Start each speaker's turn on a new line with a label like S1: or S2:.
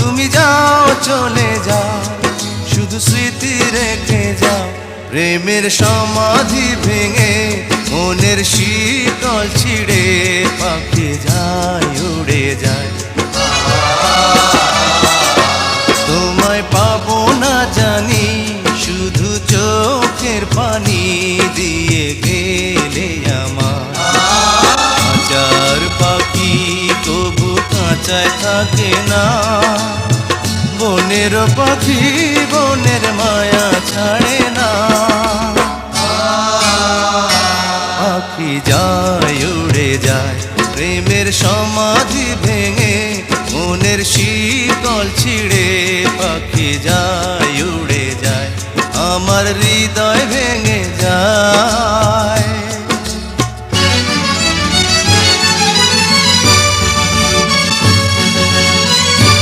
S1: তুমি যাও চলে যাও, শুধু স্মৃতি রেখে যাও। প্রেমের সমাধি ভেঙে মনের শীতল ছিঁড়ে পাখি যায় উড়ে যায়। তোমায় পাবো না জানি, শুধু চোখের পানি দিয়ে গেলে আমার। হাজার পাখি তবু কাঁচায় থাকে না, বনের পাখি বনের মায়া ছাড়ে না। পাখি যায় উড়ে যায়, প্রেমের সমাধি ভেঙে মনের শীতল ছিঁড়ে পাখি যায় উড়ে যায়। আমার হৃদয় ভেঙে যায়।